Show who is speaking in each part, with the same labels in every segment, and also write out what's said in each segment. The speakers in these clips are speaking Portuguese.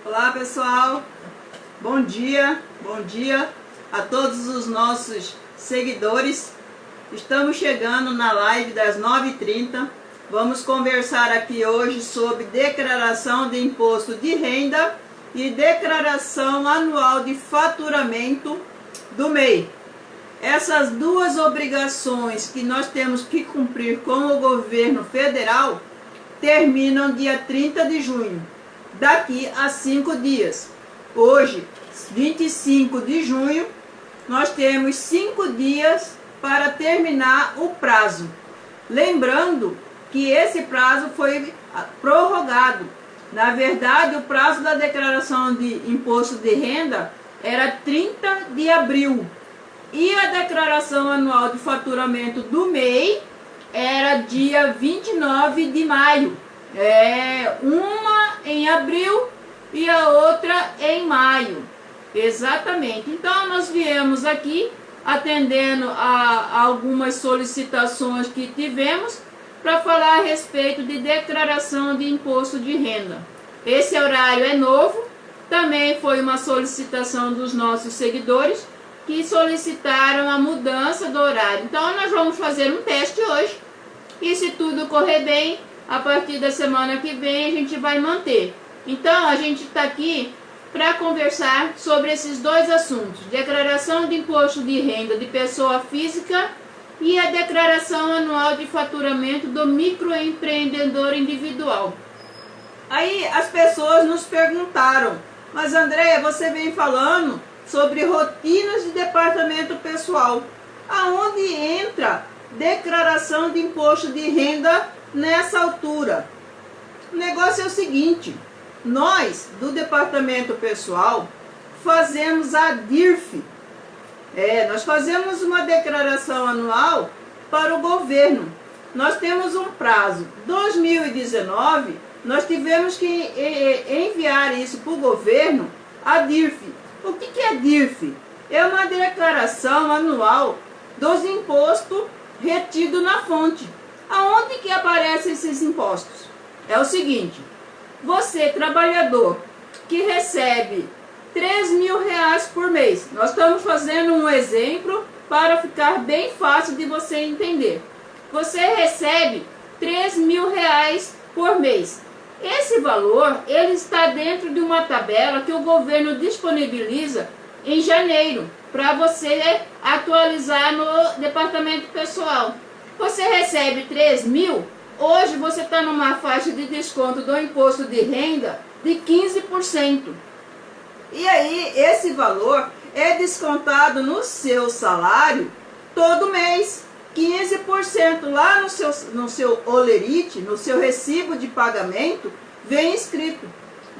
Speaker 1: Olá pessoal, bom dia a todos os nossos seguidores. Estamos chegando na live das 9h30. Vamos conversar aqui hoje sobre declaração de imposto de renda e declaração anual de faturamento do MEI. Essas duas obrigações que nós temos que cumprir com o governo federal terminam dia 30 de junho, daqui a 5 dias. Hoje, 25 de junho, nós temos 5 dias para terminar o prazo. Lembrando que esse prazo foi prorrogado. Na verdade, o prazo da declaração de imposto de renda era 30 de abril. E a declaração anual de faturamento do MEI era dia 29 de maio. Uma em abril e a outra em maio. Exatamente. Então, nós viemos aqui atendendo a algumas solicitações que tivemos para falar a respeito de declaração de imposto de renda. Esse horário é novo, também foi uma solicitação dos nossos seguidores que solicitaram a mudança do horário. Então, nós vamos fazer um teste hoje e, se tudo correr bem, a partir da semana que vem a gente vai manter. Então, a gente está aqui para conversar sobre esses dois assuntos: declaração de imposto de renda de pessoa física e a declaração anual de faturamento do microempreendedor individual. Aí as pessoas nos perguntaram: mas Andréia, você vem falando sobre rotinas de departamento pessoal. Aonde entra declaração de imposto de renda nessa altura? O negócio é o seguinte: nós, do departamento pessoal, fazemos a DIRF. Nós fazemos uma declaração anual para o governo. Nós temos um prazo. 2019, nós tivemos que enviar isso para o governo, a DIRF. O que é DIRF? É uma declaração anual dos impostos retidos na fonte. Aonde que aparecem esses impostos? É o seguinte: você, trabalhador, que recebe R$3.000 por mês. Nós estamos fazendo um exemplo para ficar bem fácil de você entender. Você recebe R$3.000 por mês. Esse valor, ele está dentro de uma tabela que o governo disponibiliza em janeiro, para você atualizar no departamento pessoal. Você recebe 3.000, hoje você está numa faixa de desconto do imposto de renda de 15%. E aí, esse valor é descontado no seu salário todo mês. 15% lá no seu holerite, no seu recibo de pagamento, vem escrito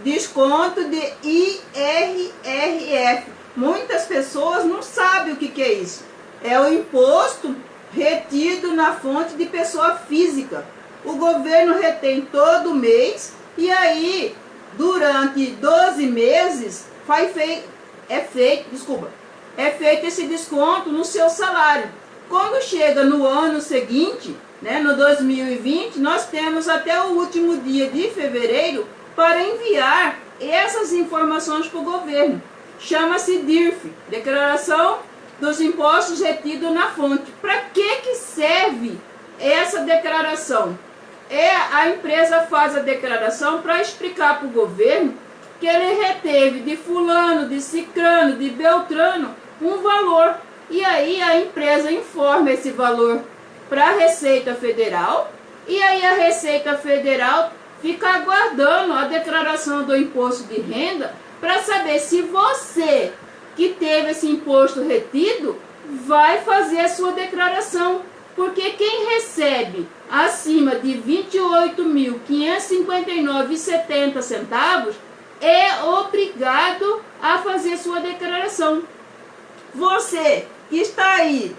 Speaker 1: desconto de IRRF. Muitas pessoas não sabem o que é isso. É o imposto retido na fonte de pessoa física. O governo retém todo mês e aí, durante 12 meses, é feito esse desconto no seu salário. Quando chega no ano seguinte, no 2020, nós temos até o último dia de fevereiro para enviar essas informações para o governo. Chama-se DIRF, Declaração dos Impostos Retidos na Fonte. Para que serve essa declaração? A empresa faz a declaração para explicar para o governo que ele reteve de fulano, de cicrano, de beltrano um valor. E aí a empresa informa esse valor para a Receita Federal, e aí a Receita Federal fica aguardando a declaração do imposto de renda para saber se você que teve esse imposto retido vai fazer a sua declaração. Porque quem recebe acima de R$ 28.559,70 é obrigado a fazer sua declaração. Você que está aí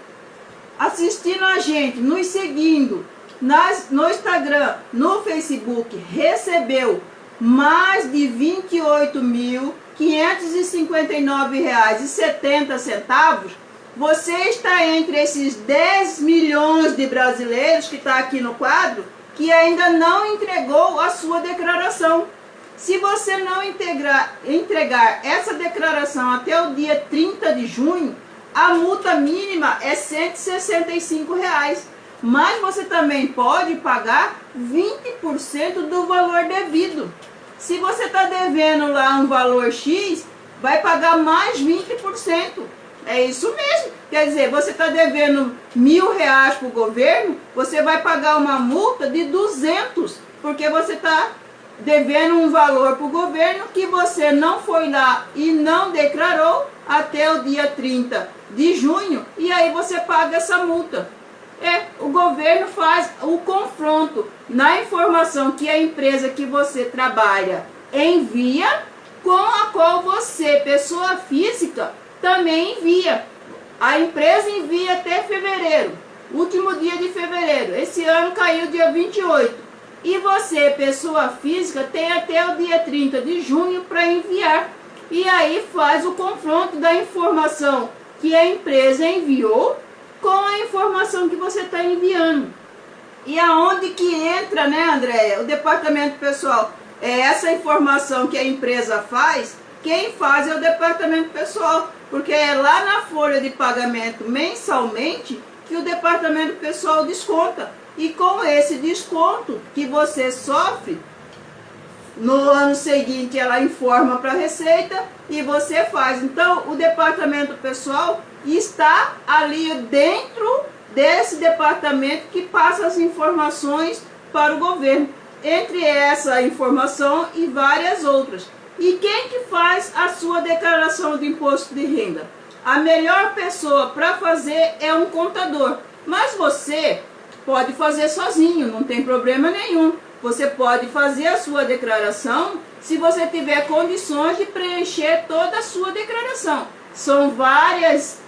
Speaker 1: assistindo a gente, nos seguindo no Instagram, no Facebook, recebeu mais de R$ 28.559,70, você está entre esses 10 milhões de brasileiros que está aqui no quadro, que ainda não entregou a sua declaração. Se você não entregar essa declaração até o dia 30 de junho, a multa mínima é R$ 165. Mas você também pode pagar 20% do valor devido. Se você está devendo lá um valor X, vai pagar mais 20%. É isso mesmo. Quer dizer, você está devendo R$ 1.000 para o governo, você vai pagar uma multa de 200, porque você está devendo um valor para o governo que você não foi lá e não declarou até o dia 30 de junho, e aí você paga essa multa. O governo faz o confronto na informação que a empresa que você trabalha envia, com a qual você, pessoa física, também envia. A empresa envia até fevereiro, último dia de fevereiro. Esse ano caiu dia 28. E você, pessoa física, tem até o dia 30 de junho para enviar. E aí faz o confronto da informação que a empresa enviou com a informação que você está enviando. E aonde que entra, né, Andréia? O departamento pessoal. É essa informação que a empresa faz, quem faz é o departamento pessoal. Porque é lá na folha de pagamento mensalmente que o departamento pessoal desconta. E com esse desconto que você sofre, no ano seguinte ela informa para a Receita e você faz. Então o departamento pessoal está ali dentro desse departamento que passa as informações para o governo. Entre essa informação e várias outras. E quem que faz a sua declaração de imposto de renda? A melhor pessoa para fazer é um contador. Mas você pode fazer sozinho, não tem problema nenhum. Você pode fazer a sua declaração se você tiver condições de preencher toda a sua declaração. São vários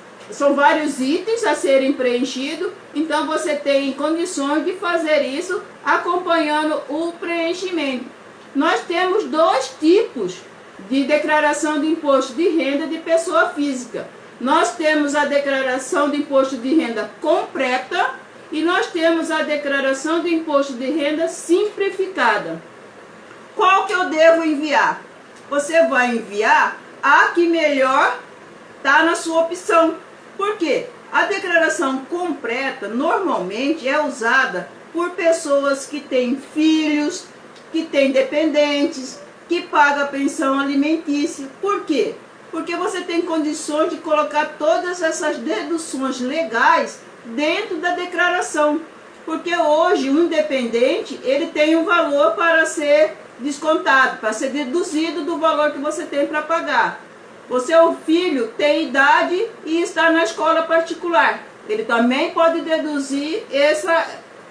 Speaker 1: itens a serem preenchidos, então você tem condições de fazer isso acompanhando o preenchimento. Nós temos dois tipos de declaração de imposto de renda de pessoa física. Nós temos a declaração de imposto de renda completa e nós temos a declaração de imposto de renda simplificada. Qual que eu devo enviar? Você vai enviar a que melhor está na sua opção. Por quê? A declaração completa normalmente é usada por pessoas que têm filhos, que têm dependentes, que pagam a pensão alimentícia. Por quê? Porque você tem condições de colocar todas essas deduções legais dentro da declaração. Porque hoje um dependente, ele tem um valor para ser descontado, para ser deduzido do valor que você tem para pagar. O seu filho tem idade e está na escola particular. Ele também pode deduzir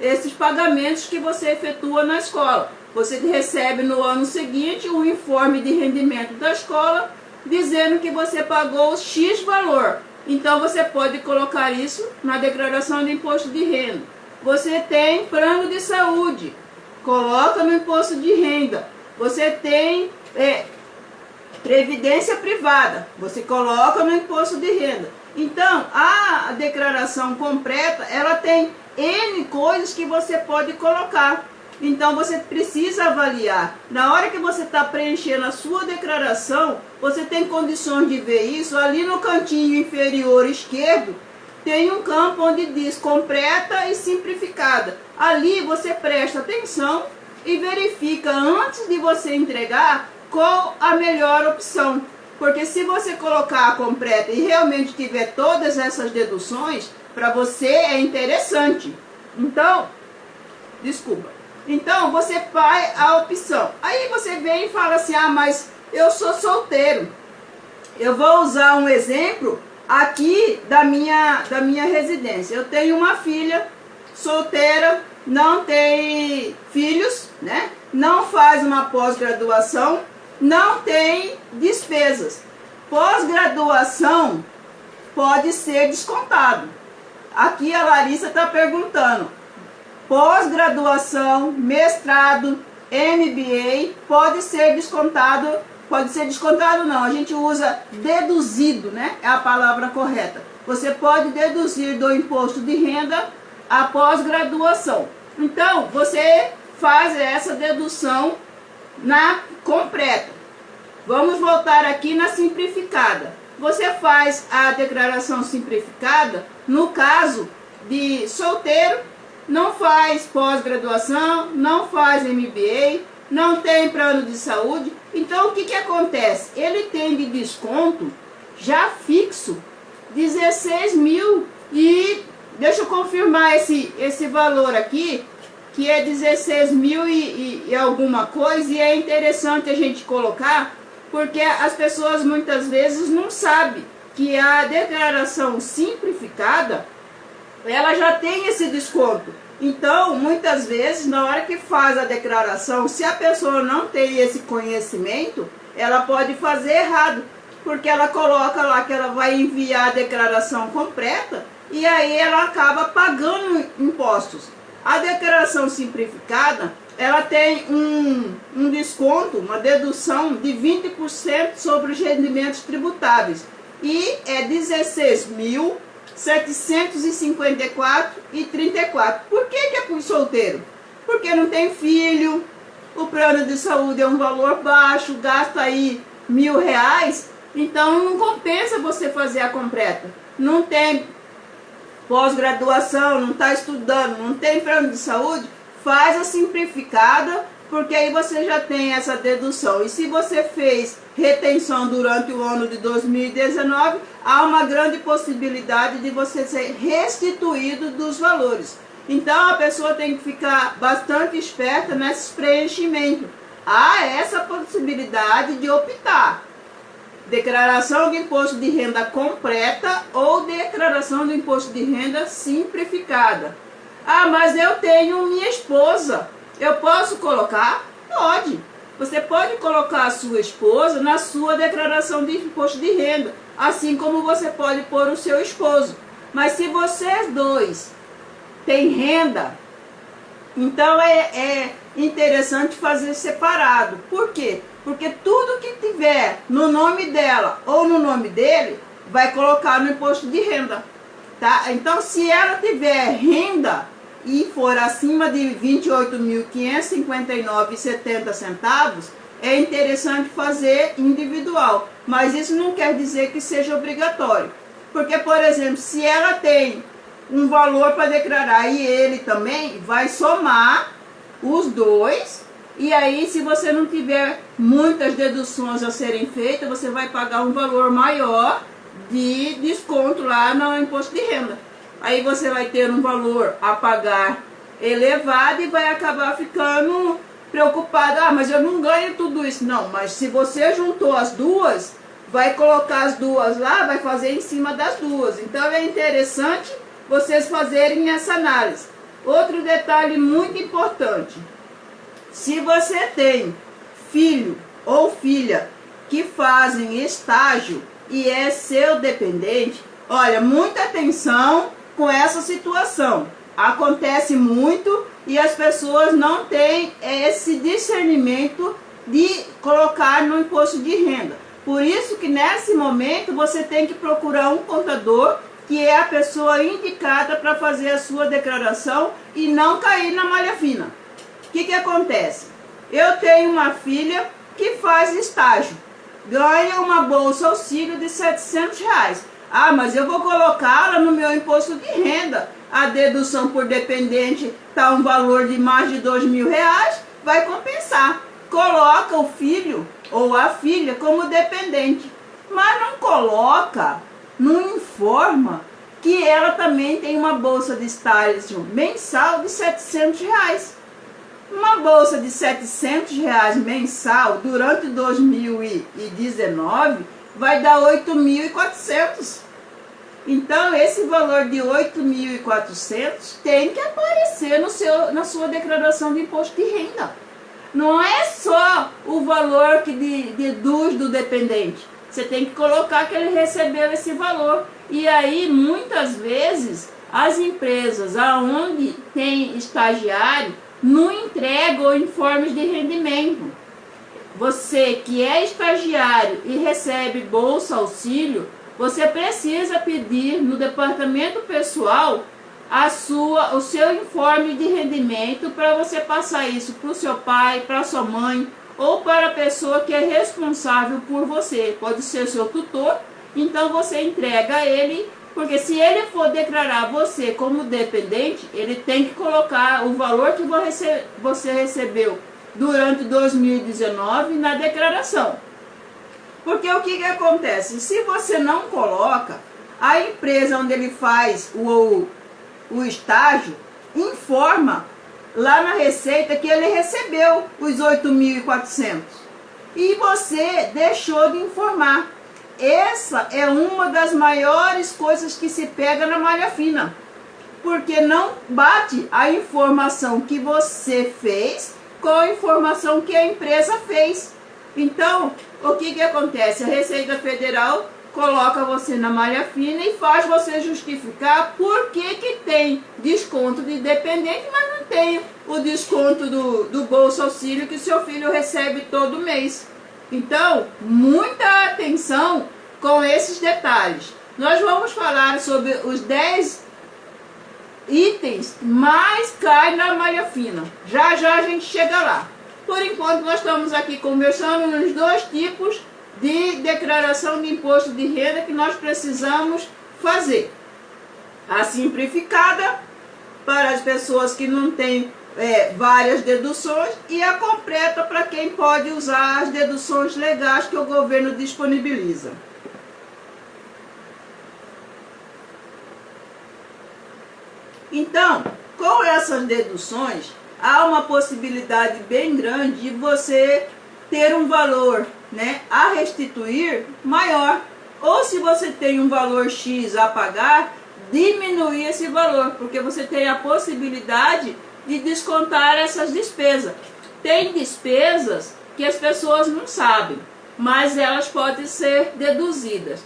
Speaker 1: esses pagamentos que você efetua na escola. Você recebe no ano seguinte um informe de rendimento da escola dizendo que você pagou X valor. Então você pode colocar isso na declaração de imposto de renda. Você tem plano de saúde, coloca no imposto de renda. Você tem previdência privada, você coloca no imposto de renda. Então a declaração completa, ela tem N coisas que você pode colocar. Então você precisa avaliar. Na hora que você está preenchendo a sua declaração, você tem condições de ver isso. Ali no cantinho inferior esquerdo, tem um campo onde diz completa e simplificada. Ali você presta atenção e verifica antes de você entregar qual a melhor opção. Porque se você colocar a completa e realmente tiver todas essas deduções, para você é interessante. Então, Então você faz a opção. Aí você vem e fala assim, ah, mas eu sou solteiro. Eu vou usar um exemplo aqui da minha residência. Eu tenho uma filha solteira, não tem filhos, né? Não faz uma pós-graduação, não tem despesas. Pós-graduação pode ser descontado. Aqui a Larissa está perguntando. Pós-graduação, mestrado, MBA, pode ser descontado não, a gente usa deduzido, né? É a palavra correta. Você pode deduzir do imposto de renda a pós-graduação. Então, você faz essa dedução na completa. Vamos voltar aqui na simplificada. Você faz a declaração simplificada no caso de solteiro, não faz pós-graduação, não faz MBA, não tem plano de saúde. Então o que acontece? Ele tem de desconto já fixo 16 mil e deixa eu confirmar esse valor aqui, que é 16 mil e alguma coisa, e é interessante a gente colocar, porque as pessoas muitas vezes não sabem que a declaração simplificada, ela já tem esse desconto. Então, muitas vezes, na hora que faz a declaração, se a pessoa não tem esse conhecimento, ela pode fazer errado, porque ela coloca lá que ela vai enviar a declaração completa e aí ela acaba pagando impostos. A declaração simplificada, ela tem um desconto, uma dedução de 20% sobre os rendimentos tributáveis e é 16.754,34. Por que é para o solteiro? Porque não tem filho, o plano de saúde é um valor baixo, gasta aí R$1.000, então não compensa você fazer a completa. Não tem pós-graduação, não está estudando, não tem plano de saúde, faz a simplificada, porque aí você já tem essa dedução. E se você fez retenção durante o ano de 2019, há uma grande possibilidade de você ser restituído dos valores. Então a pessoa tem que ficar bastante esperta nesses preenchimentos. Há essa possibilidade de optar: declaração de imposto de renda completa ou declaração de imposto de renda simplificada. Ah, mas eu tenho minha esposa, eu posso colocar? Pode. Você pode colocar a sua esposa na sua declaração de imposto de renda, assim como você pode pôr o seu esposo. Mas se vocês dois têm renda, então é interessante fazer separado. Por quê? Porque tudo que tiver no nome dela ou no nome dele, vai colocar no imposto de renda, tá? Então, se ela tiver renda e for acima de R$ 28.559,70, é interessante fazer individual. Mas isso não quer dizer que seja obrigatório. Porque, por exemplo, se ela tem um valor para declarar e ele também, vai somar os dois. E aí, se você não tiver muitas deduções a serem feitas, você vai pagar um valor maior de desconto lá no imposto de renda. Aí você vai ter um valor a pagar elevado e vai acabar ficando preocupado. Ah, mas eu não ganho tudo isso. Não, mas se você juntou as duas, vai colocar as duas lá, vai fazer em cima das duas. Então é interessante vocês fazerem essa análise. Outro detalhe muito importante: se você tem filho ou filha que fazem estágio e é seu dependente, olha, muita atenção com essa situação. Acontece muito e as pessoas não têm esse discernimento de colocar no imposto de renda. Por isso que nesse momento você tem que procurar um contador que é a pessoa indicada para fazer a sua declaração e não cair na malha fina. O que acontece? Eu tenho uma filha que faz estágio, ganha uma bolsa auxílio de R$700. Ah, mas eu vou colocá-la no meu imposto de renda. A dedução por dependente está um valor de mais de R$2.000, vai compensar. Coloca o filho ou a filha como dependente, mas não coloca, não informa que ela também tem uma bolsa de estágio mensal de R$700. Uma bolsa de R$700 mensal durante 2019 vai dar 8.400. Então esse valor de 8.400 tem que aparecer na sua declaração de imposto de renda. Não é só o valor que deduz do dependente. Você tem que colocar que ele recebeu esse valor. E aí muitas vezes as empresas aonde tem estagiário não entregam informes de rendimento. Você que é estagiário e recebe bolsa auxílio, você precisa pedir no departamento pessoal o seu informe de rendimento para você passar isso para o seu pai, para a sua mãe ou para a pessoa que é responsável por você. Pode ser seu tutor, então você entrega a ele, porque se ele for declarar você como dependente, ele tem que colocar o valor que você recebeu durante 2019 na declaração. Porque o que acontece? Se você não coloca, a empresa onde ele faz o estágio informa lá na Receita que ele recebeu os 8.400 e você deixou de informar. Essa é uma das maiores coisas que se pega na malha fina, porque não bate a informação que você fez com a informação que a empresa fez. Então, o que acontece? A Receita Federal coloca você na malha fina e faz você justificar por que tem desconto de dependente, mas não tem o desconto do Bolsa Auxílio que seu filho recebe todo mês. Então, muita atenção com esses detalhes. Nós vamos falar sobre os 10 itens mais caem na malha fina. Já já a gente chega lá. Por enquanto, nós estamos aqui conversando nos 2 tipos de declaração de imposto de renda que nós precisamos fazer. A simplificada, para as pessoas que não têm várias deduções, e a completa para quem pode usar as deduções legais que o governo disponibiliza. Então, com essas deduções, há uma possibilidade bem grande de você ter um valor, né, a restituir maior. Ou se você tem um valor X a pagar, diminuir esse valor, porque você tem a possibilidade de descontar essas despesas. Tem despesas que as pessoas não sabem, mas elas podem ser deduzidas.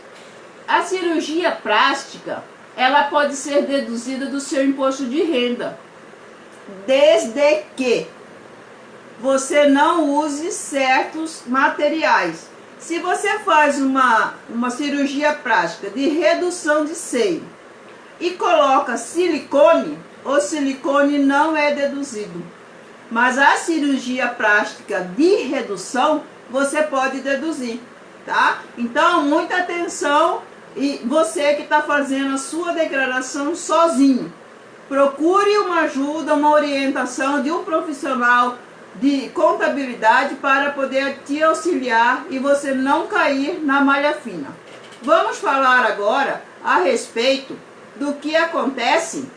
Speaker 1: A cirurgia plástica, ela pode ser deduzida do seu imposto de renda, desde que você não use certos materiais. Se você faz uma cirurgia plástica de redução de seio e coloca silicone, o silicone não é deduzido. Mas a cirurgia plástica de redução, você pode deduzir, tá? Então, muita atenção, e você que está fazendo a sua declaração sozinho, procure uma ajuda, uma orientação de um profissional de contabilidade para poder te auxiliar e você não cair na malha fina. Vamos falar agora a respeito do que acontece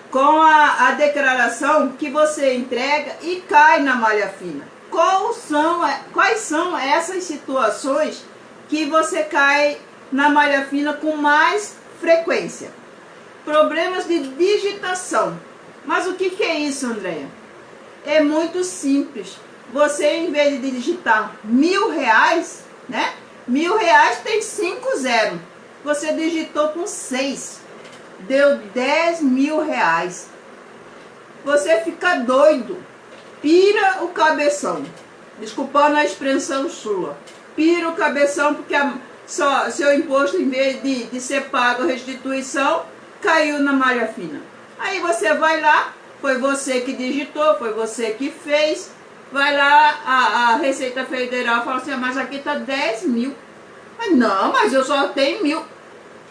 Speaker 1: com a declaração que você entrega e cai na malha fina. Quais são essas situações que você cai na malha fina com mais frequência? Problemas de digitação. Mas o que é isso, Andréia? É muito simples. Você, em vez de digitar R$1.000, né? R$1.000 tem 5 zeros. Você digitou com 6. Deu R$10.000. Você fica doido. Pira o cabeção. Desculpando a expressão sua. Pira o cabeção porque seu imposto, em vez de ser pago a restituição, caiu na malha fina. Aí você vai lá, foi você que digitou, foi você que fez. Vai lá, a Receita Federal fala assim, mas aqui está 10 mil. Mas não, mas eu só tenho 1.000.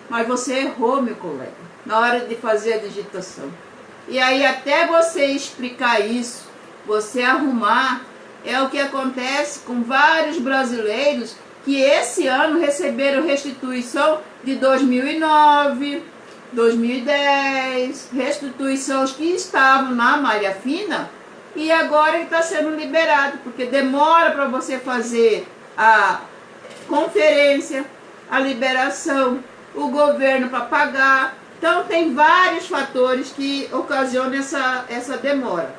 Speaker 1: Mas você errou, meu colega, na hora de fazer a digitação. E aí até você explicar isso, você arrumar, é o que acontece com vários brasileiros que esse ano receberam restituição de 2009, 2010, restituições que estavam na malha fina e agora ele está sendo liberado, porque demora para você fazer a conferência, a liberação, o governo para pagar. Então tem vários fatores que ocasionam essa demora.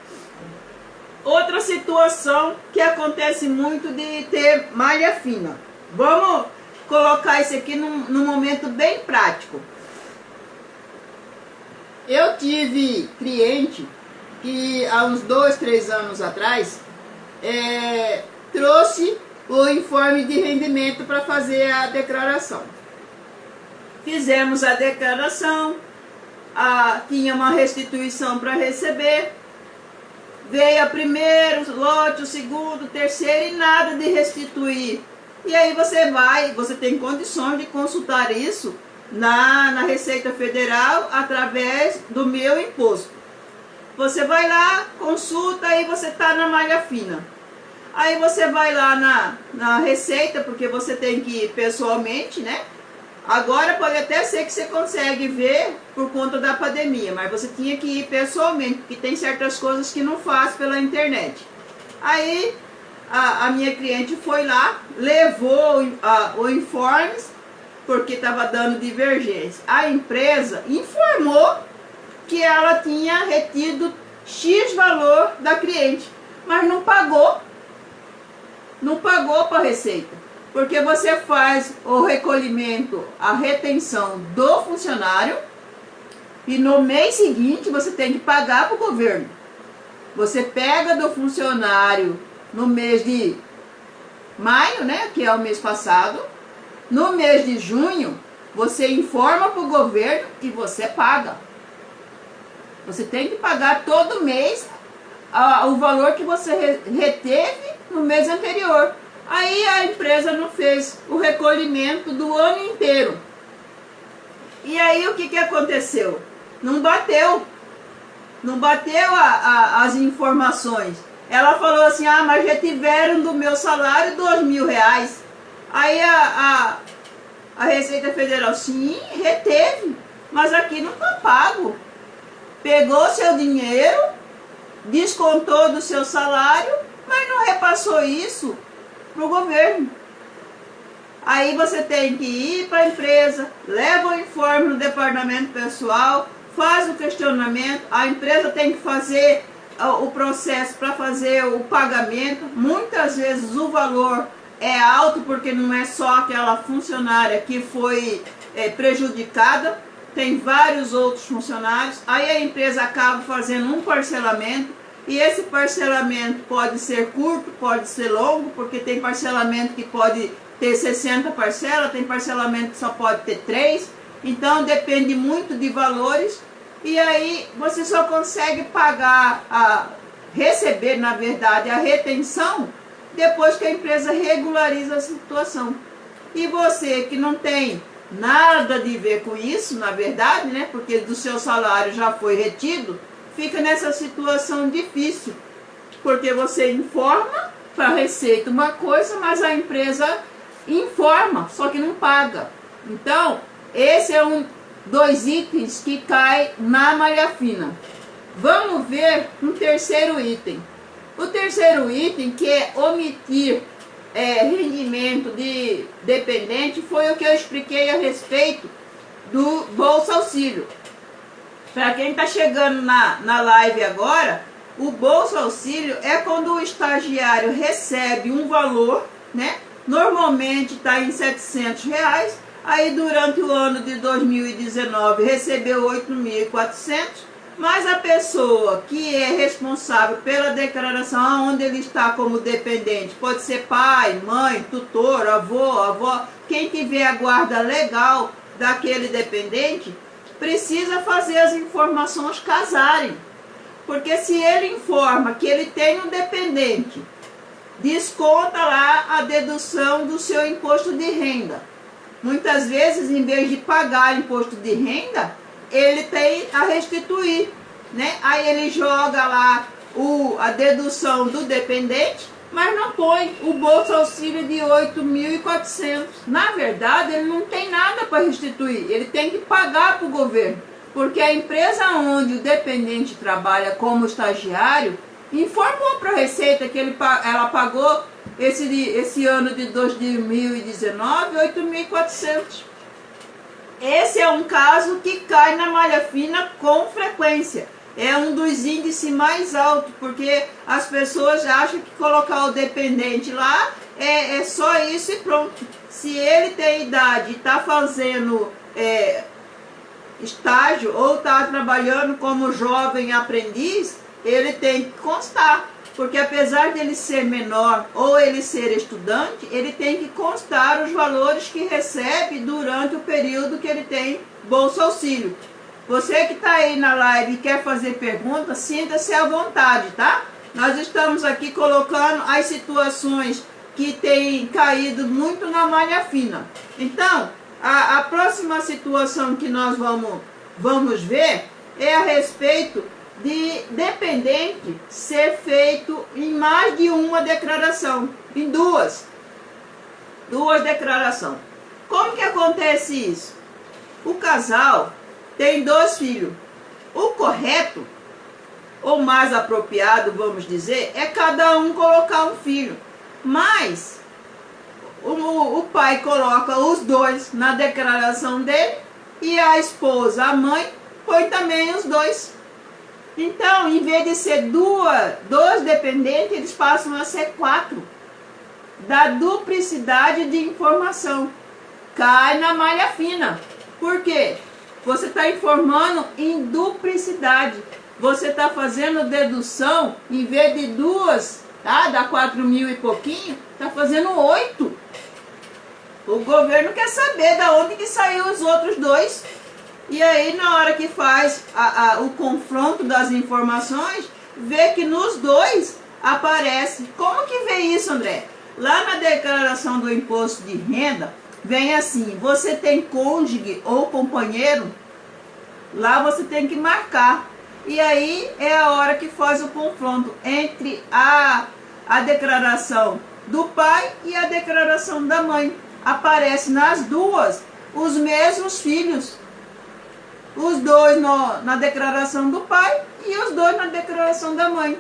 Speaker 1: Outra situação que acontece muito de ter malha fina. Vamos colocar isso aqui num momento bem prático. Eu tive cliente que há uns 2, 3 anos atrás trouxe o informe de rendimento para fazer a declaração. Fizemos a declaração, tinha uma restituição para receber, veio o primeiro lote, o segundo, o terceiro e nada de restituir. E aí você tem condições de consultar isso na Receita Federal através do meu imposto. Você vai lá, consulta, aí você está na malha fina. Aí você vai lá na Receita, porque você tem que ir pessoalmente, né? Agora pode até ser que você consegue ver por conta da pandemia, mas você tinha que ir pessoalmente, porque tem certas coisas que não faz pela internet. Aí a minha cliente foi lá, levou o informe, porque estava dando divergência. A empresa informou que ela tinha retido X valor da cliente, mas não pagou. Não pagou para a Receita. Porque você faz o recolhimento, a retenção do funcionário e no mês seguinte você tem que pagar para o governo. Você pega do funcionário no mês de maio, né, que é o mês passado. No mês de junho, você informa para o governo e você paga. Você tem que pagar todo mês o valor que você reteve no mês anterior. Aí a empresa não fez o recolhimento do ano inteiro. E aí o que aconteceu? Não bateu. Não bateu as informações. Ela falou assim, mas retiveram do meu salário R$2.000. Aí a Receita Federal, sim, reteve, mas aqui não está pago. Pegou seu dinheiro, descontou do seu salário, mas não repassou isso para o governo. Aí você tem que ir para a empresa, leva o informe no departamento pessoal, faz o questionamento, a empresa tem que fazer o processo para fazer o pagamento. Muitas vezes o valor é alto porque não é só aquela funcionária que foi prejudicada, tem vários outros funcionários. Aí a empresa acaba fazendo um parcelamento. E esse parcelamento pode ser curto, pode ser longo, porque tem parcelamento que pode ter 60 parcelas, tem parcelamento que só pode ter 3. Então depende muito de valores. E aí você só consegue pagar, receber na verdade a retenção depois que a empresa regulariza a situação. E você que não tem nada de ver com isso, na verdade, né, porque do seu salário já foi retido, fica nessa situação difícil, porque você informa para a Receita uma coisa, mas a empresa informa, só que não paga. Então, esse é dois itens que cai na malha fina. Vamos ver um terceiro item. O terceiro item, que é omitir rendimento de dependente, foi o que eu expliquei a respeito do Bolsa Auxílio. Para quem está chegando na live agora, o Bolsa Auxílio é quando o estagiário recebe um valor, né? Normalmente está em R$700, aí durante o ano de 2019 recebeu 8.400, mas a pessoa que é responsável pela declaração onde ele está como dependente, pode ser pai, mãe, tutor, avô, avó, quem tiver a guarda legal daquele dependente, precisa fazer as informações casarem. Porque se ele informa que ele tem um dependente, desconta lá a dedução do seu imposto de renda. Muitas vezes, em vez de pagar imposto de renda, ele tem a restituir, né? Aí ele joga lá a dedução do dependente, mas não põe o Bolsa Auxílio de 8.400. Na verdade, ele não tem nada para restituir, ele tem que pagar para o governo, porque a empresa onde o dependente trabalha como estagiário informou para a Receita que ela pagou esse ano de 2019 8.400. Esse é um caso que cai na malha fina com frequência. É um dos índices mais altos, porque as pessoas acham que colocar o dependente lá é só isso e pronto. Se ele tem idade e está fazendo estágio ou está trabalhando como jovem aprendiz, ele tem que constar. Porque apesar de ele ser menor ou ele ser estudante, ele tem que constar os valores que recebe durante o período que ele tem Bolsa Auxílio. Você que está aí na live e quer fazer pergunta, sinta-se à vontade, tá? Nós estamos aqui colocando as situações que têm caído muito na malha fina. Então, a próxima situação que nós vamos ver é a respeito de dependente ser feito em mais de uma declaração, em duas declarações. Como que acontece isso? O casal tem 2 filhos. O correto, ou mais apropriado, vamos dizer, é cada um colocar um filho. Mas o pai coloca os 2 na declaração dele e a esposa, a mãe, põe também os 2. Então, em vez de ser 2 dependentes, eles passam a ser 4. Da duplicidade de informação. Cai na malha fina. Por quê? Você está informando em duplicidade. Você está fazendo dedução, em vez de 2, tá? Dá 4 mil e pouquinho, está fazendo 8. O governo quer saber de onde que saiu os outros 2. E aí, na hora que faz o confronto das informações, vê que nos 2 aparece. Como que vê isso, André? Lá na declaração do imposto de renda, vem assim: você tem cônjuge ou companheiro? Lá você tem que marcar. E aí é a hora que faz o confronto entre a declaração do pai e a declaração da mãe. Aparece nas duas os mesmos filhos. Os 2 na declaração do pai e os 2 na declaração da mãe.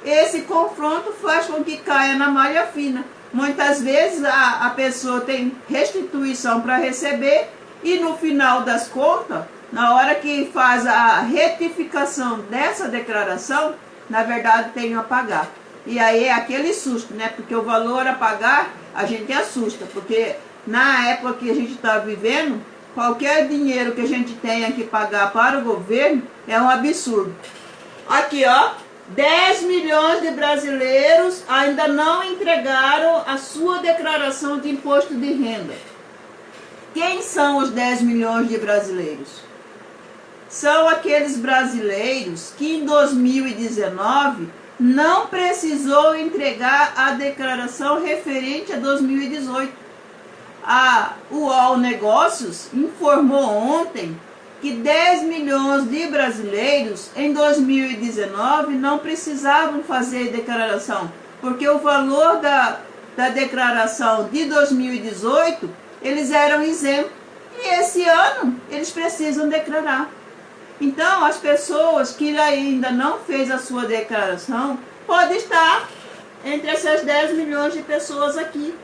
Speaker 1: Esse confronto faz com que caia na malha fina. Muitas vezes a pessoa tem restituição para receber e no final das contas, na hora que faz a retificação dessa declaração, na verdade tem a pagar. E aí é aquele susto, né? Porque o valor a pagar a gente assusta, porque na época que a gente está vivendo, qualquer dinheiro que a gente tenha que pagar para o governo é um absurdo. Aqui, ó, 10 milhões de brasileiros ainda não entregaram a sua declaração de imposto de renda. Quem são os 10 milhões de brasileiros? São aqueles brasileiros que em 2019 não precisou entregar a declaração referente a 2018. A UOL Negócios informou ontem que 10 milhões de brasileiros em 2019 não precisavam fazer declaração, porque o valor da declaração de 2018 eles eram isentos e esse ano eles precisam declarar. Então, as pessoas que ainda não fez a sua declaração podem estar entre essas 10 milhões de pessoas aqui.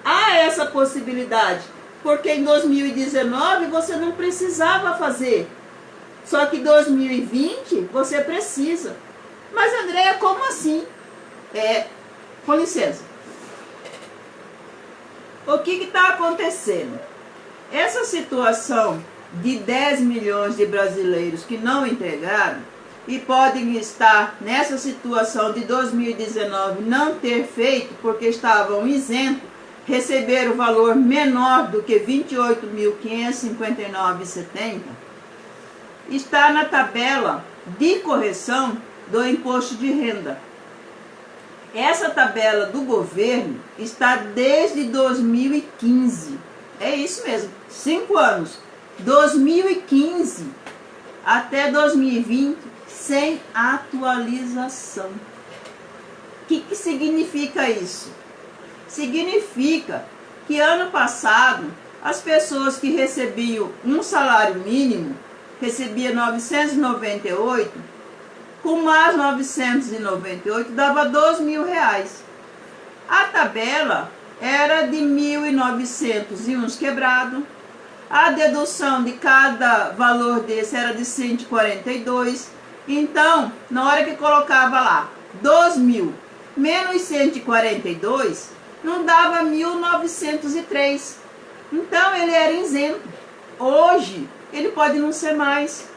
Speaker 1: Há essa possibilidade, porque em 2019 você não precisava fazer, só que em 2020 você precisa. Mas, Andréia, como assim? Com licença. O que está acontecendo? Essa situação de 10 milhões de brasileiros que não entregaram e podem estar nessa situação de 2019 não ter feito porque estavam isentos, receberam valor menor do que R$ 28.559,70, está na tabela de correção do imposto de renda. Essa tabela do governo está desde 2015. É isso mesmo, 5 anos. 2015 até 2020 sem atualização. O que significa isso? Significa que ano passado as pessoas que recebiam um salário mínimo recebiam 998, com mais 998 dava R$2.000. A tabela era de 1.900 e uns quebrado. A dedução de cada valor desse era de 142. Então, na hora que colocava lá 2.000 menos 142, não dava 1.903. Então, ele era isento. Hoje, ele pode não ser mais,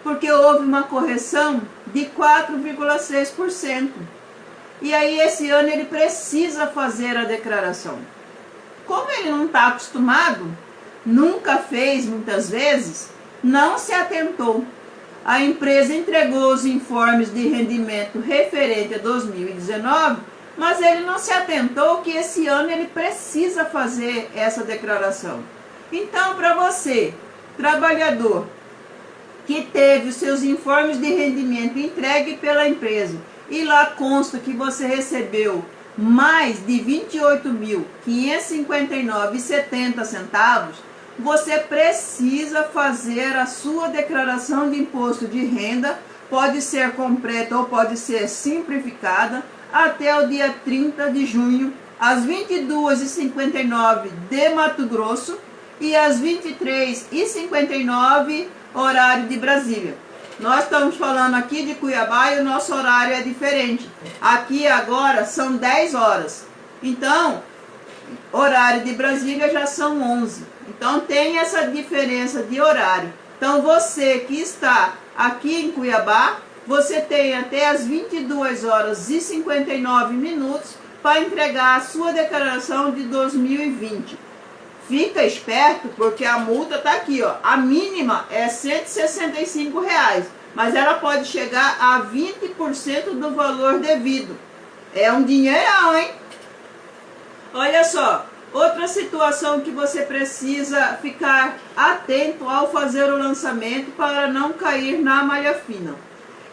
Speaker 1: porque houve uma correção de 4,6%. E aí, esse ano, ele precisa fazer a declaração. Como ele não está acostumado, nunca fez muitas vezes, não se atentou. a empresa entregou os informes de rendimento referente a 2019, mas ele não se atentou que esse ano ele precisa fazer essa declaração. Então, para você, trabalhador, que teve os seus informes de rendimento entregue pela empresa e lá consta que você recebeu mais de R$ 28.559,70, você precisa fazer a sua declaração de imposto de renda, pode ser completa ou pode ser simplificada, até o dia 30 de junho, às 22h59 de Mato Grosso e às 23h59, horário de Brasília. Nós estamos falando aqui de Cuiabá e o nosso horário é diferente. Aqui agora são 10 horas. Então, horário de Brasília já são 11. Então, tem essa diferença de horário. Então, você que está aqui em Cuiabá, você tem até as 22h59 para entregar a sua declaração de 2020. Fica esperto, porque a multa está aqui, ó. A mínima é R$ 165, mas ela pode chegar a 20% do valor devido. É um dinheirão, hein? Olha só, outra situação que você precisa ficar atento ao fazer o lançamento para não cair na malha fina.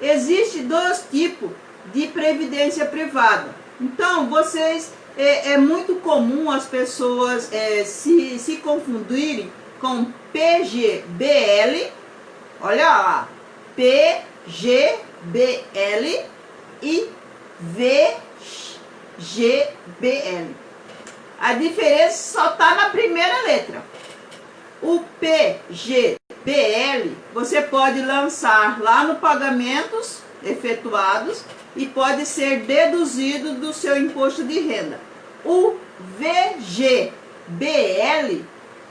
Speaker 1: Existem dois tipos de previdência privada. Então, é muito comum as pessoas se confundirem com PGBL, olha lá, PGBL e VGBL. A diferença só está na primeira letra. O PGBL você pode lançar lá no pagamentos efetuados e pode ser deduzido do seu imposto de renda. O VGBL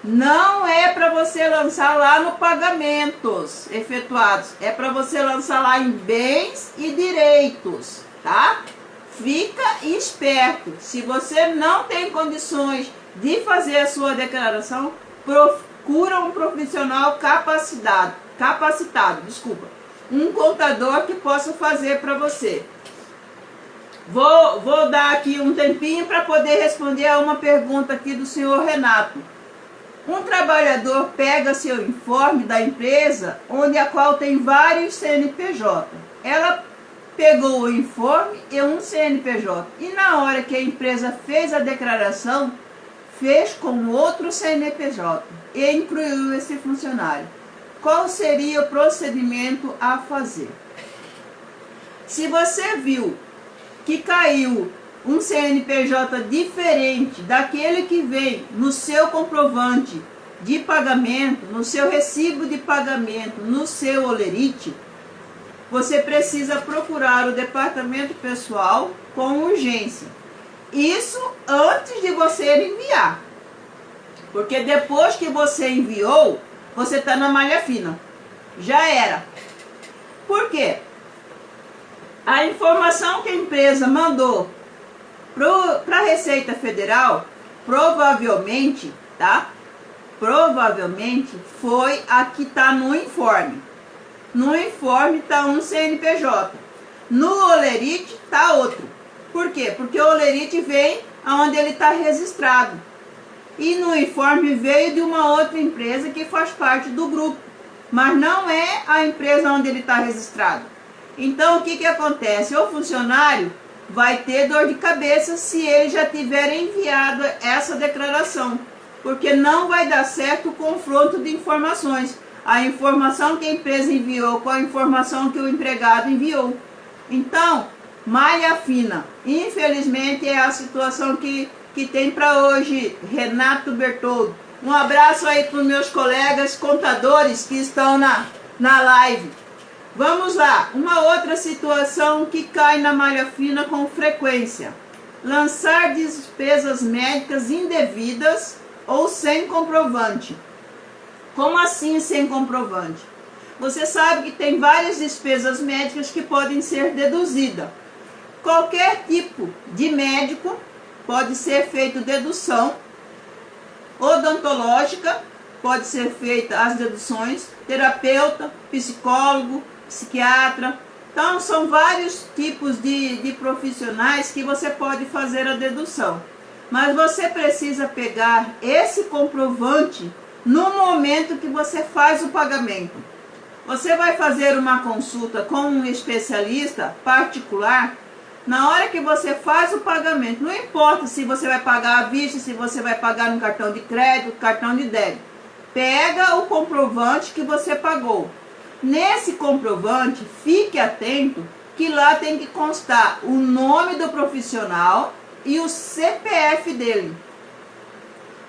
Speaker 1: não é para você lançar lá no pagamentos efetuados, é para você lançar lá em bens e direitos, tá? Fica esperto. Se você não tem condições de fazer a sua declaração, procura um profissional capacitado, um contador que possa fazer para você. Vou dar aqui um tempinho para poder responder a uma pergunta aqui do senhor Renato. Um trabalhador pega seu informe da empresa, onde a qual tem vários CNPJ. Ela pegou o informe e um CNPJ. E na hora que a empresa fez a declaração, fez com outro CNPJ e incluiu esse funcionário. Qual seria o procedimento a fazer? Se você viu que caiu um CNPJ diferente daquele que vem no seu comprovante de pagamento, no seu recibo de pagamento, no seu holerite, você precisa procurar o departamento pessoal com urgência. Isso antes de você enviar. Porque depois que você enviou, você está na malha fina. Já era. Por quê? A informação que a empresa mandou para a Receita Federal, provavelmente, tá? Provavelmente foi a que está no informe. No informe está um CNPJ. No holerite está outro. Por quê? Porque o holerite vem aonde ele está registrado. E no informe veio de uma outra empresa que faz parte do grupo. Mas não é a empresa onde ele está registrado. Então, o que acontece? O funcionário vai ter dor de cabeça se ele já tiver enviado essa declaração. Porque não vai dar certo o confronto de informações. A informação que a empresa enviou com a informação que o empregado enviou. Então, malha fina. Infelizmente, é a situação que tem para hoje, Renato Bertoldo. Um abraço aí para os meus colegas contadores que estão na live. Vamos lá, uma outra situação que cai na malha fina com frequência. Lançar despesas médicas indevidas ou sem comprovante. Como assim sem comprovante? Você sabe que tem várias despesas médicas que podem ser deduzidas. Qualquer tipo de médico pode ser feito dedução odontológica, pode ser feita as deduções, terapeuta, psicólogo, psiquiatra. Então, são vários tipos de profissionais que você pode fazer a dedução. Mas você precisa pegar esse comprovante no momento que você faz o pagamento. Você vai fazer uma consulta com um especialista particular. Na hora que você faz o pagamento, não importa se você vai pagar à vista, se você vai pagar no cartão de crédito, cartão de débito. Pega o comprovante que você pagou. Nesse comprovante, fique atento que lá tem que constar o nome do profissional e o CPF dele.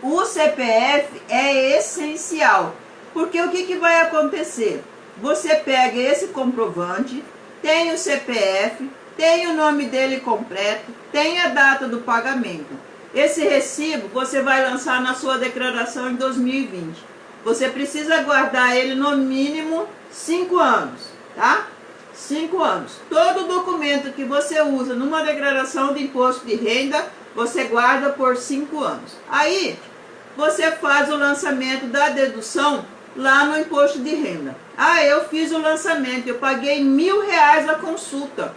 Speaker 1: O CPF é essencial, porque o que vai acontecer? Você pega esse comprovante, tem o CPF, tem o nome dele completo, tem a data do pagamento. Esse recibo você vai lançar na sua declaração em 2020. Você precisa guardar ele no mínimo 5 anos, tá? 5 anos. Todo documento que você usa numa declaração de imposto de renda, você guarda por 5 anos. Aí, você faz o lançamento da dedução lá no imposto de renda. Ah, eu fiz o lançamento, eu paguei R$1.000 a consulta.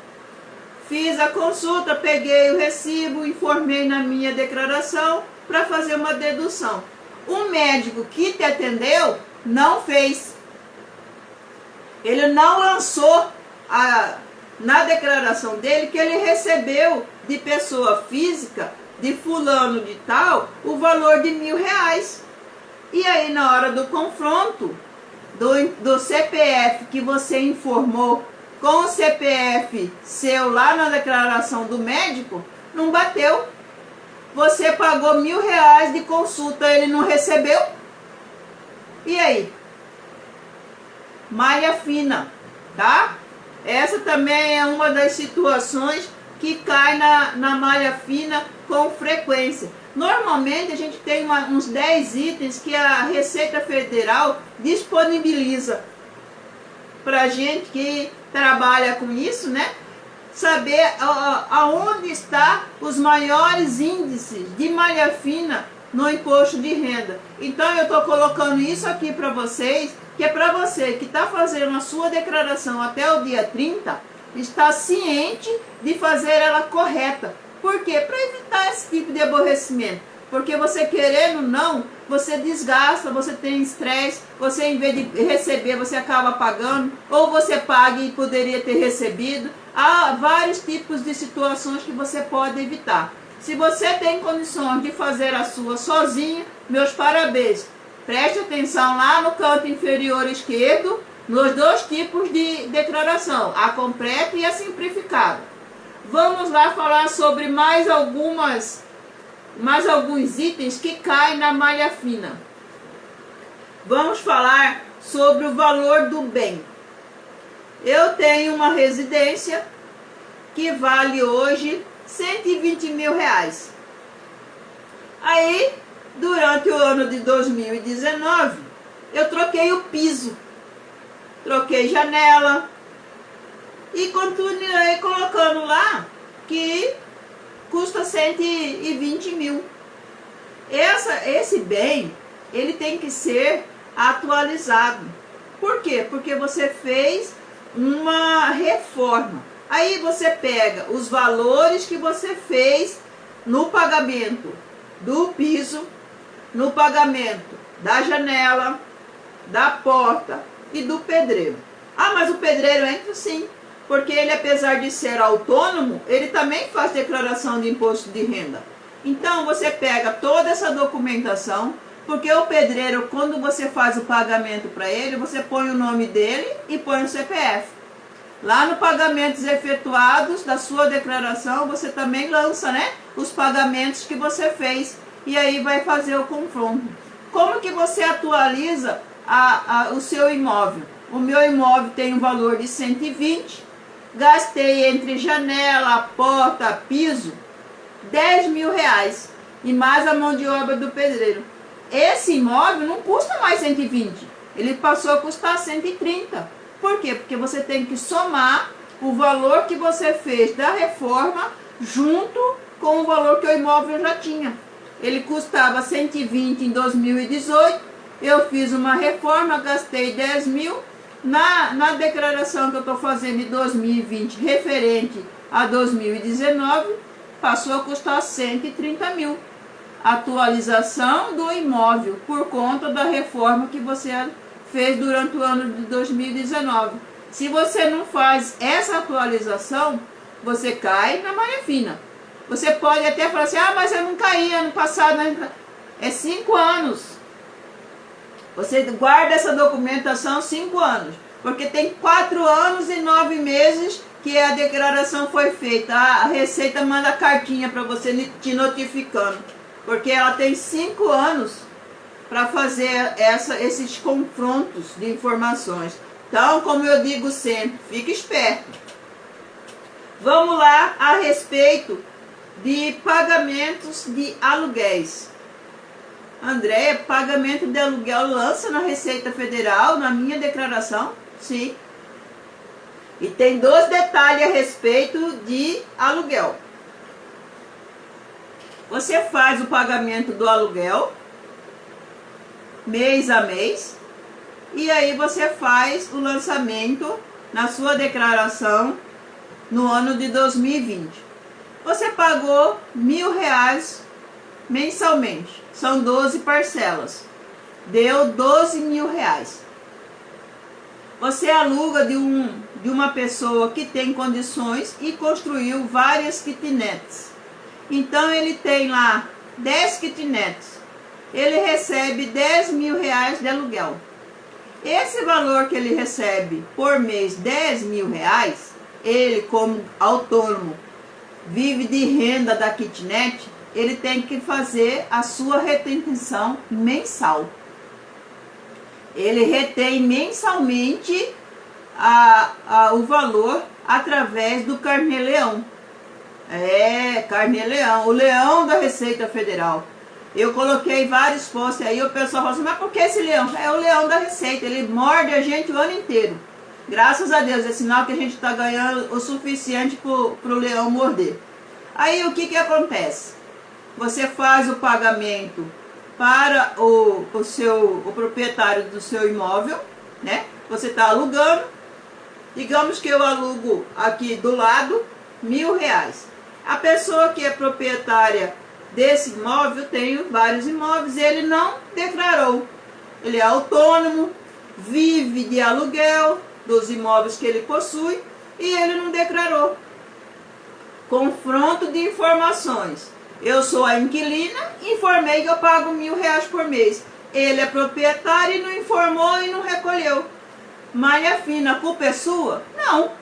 Speaker 1: Fiz a consulta, peguei o recibo, informei na minha declaração para fazer uma dedução. O médico que te atendeu não fez. Ele não lançou na declaração dele que ele recebeu de pessoa física, de fulano de tal, o valor de R$1.000. E aí na hora do confronto do CPF que você informou com o CPF seu lá na declaração do médico, não bateu. Você pagou R$1.000 de consulta, ele não recebeu? E aí? Malha fina, tá? Essa também é uma das situações que cai na malha fina com frequência. Normalmente a gente tem uns 10 itens que a Receita Federal disponibiliza para gente que trabalha com isso, né? Saber aonde está os maiores índices de malha fina no imposto de renda. Então eu estou colocando isso aqui para vocês, que é para você que está fazendo a sua declaração até o dia 30, estar ciente de fazer ela correta. Por quê? Para evitar esse tipo de aborrecimento. Porque você querendo ou não, você desgasta, você tem estresse, você em vez de receber, você acaba pagando, ou você paga e poderia ter recebido. Há vários tipos de situações que você pode evitar. Se você tem condições de fazer a sua sozinho, meus parabéns. Preste atenção lá no canto inferior esquerdo, nos 2 tipos de declaração, a completa e a simplificada. Vamos lá falar sobre mais alguns itens que caem na malha fina. Vamos falar sobre o valor do bem. Eu tenho uma residência que vale hoje R$120.000. Aí, durante o ano de 2019, eu troquei o piso, troquei janela e continuei colocando lá que custa 120 mil. Esse bem, ele tem que ser atualizado. Por quê? Porque você fez uma reforma. Aí você pega os valores que você fez no pagamento do piso, no pagamento da janela, da porta e do pedreiro. Ah, mas o pedreiro entra sim, porque ele, apesar de ser autônomo, ele também faz declaração de imposto de renda. Então você pega toda essa documentação, porque o pedreiro, quando você faz o pagamento para ele, você põe o nome dele e põe o CPF. Lá no pagamentos efetuados da sua declaração, você também lança, né, os pagamentos que você fez. E aí vai fazer o confronto. Como que você atualiza o seu imóvel? O meu imóvel tem um valor de 120. Gastei entre janela, porta, piso, R$10.000. E mais a mão de obra do pedreiro. Esse imóvel não custa mais 120. Ele passou a custar 130. Por quê? Porque você tem que somar o valor que você fez da reforma junto com o valor que o imóvel já tinha. Ele custava 120 em 2018, eu fiz uma reforma, gastei 10 mil. Na declaração que eu estou fazendo de 2020, referente a 2019, passou a custar 130 mil. Atualização do imóvel por conta da reforma que você fez durante o ano de 2019. Se você não faz essa atualização, você cai na malha fina. Você pode até falar assim, ah, mas eu não caí ano passado. É 5 anos. Você guarda essa documentação 5 anos. Porque tem 4 anos e 9 meses que a declaração foi feita. A Receita manda cartinha para você te notificando. Porque ela tem 5 anos para fazer esses confrontos de informações. Então, como eu digo sempre, fique esperto. Vamos lá a respeito de pagamentos de aluguéis. André, pagamento de aluguel lança na Receita Federal, na minha declaração? Sim. E tem 2 detalhes a respeito de aluguel. Você faz o pagamento do aluguel, mês a mês, e aí você faz o lançamento na sua declaração no ano de 2020. Você pagou R$1.000 mensalmente. São 12 parcelas. Deu R$12.000. Você aluga de uma pessoa que tem condições e construiu várias kitnets. Então ele tem lá 10 kitnets. Ele recebe R$10.000 de aluguel. Esse valor que ele recebe por mês, R$10.000, ele como autônomo vive de renda da kitnet, ele tem que fazer a sua retenção mensal. Ele retém mensalmente o valor através do carnê-leão. Carnê-leão, o leão da Receita Federal. Eu coloquei vários posts aí, o pessoal fala assim, mas por que esse leão? É o leão da Receita, ele morde a gente o ano inteiro. Graças a Deus, é sinal que a gente está ganhando o suficiente para o leão morder. Aí o que acontece? Você faz o pagamento para o proprietário do seu imóvel, né? Você está alugando. Digamos que eu alugo aqui do lado R$1.000. A pessoa que é proprietária desse imóvel, tem vários imóveis, ele não declarou. Ele é autônomo, vive de aluguel dos imóveis que ele possui e ele não declarou. Confronto de informações. Eu sou a inquilina, informei que eu pago R$1.000 por mês. Ele é proprietário e não informou e não recolheu. Malha fina, a culpa é sua? Não.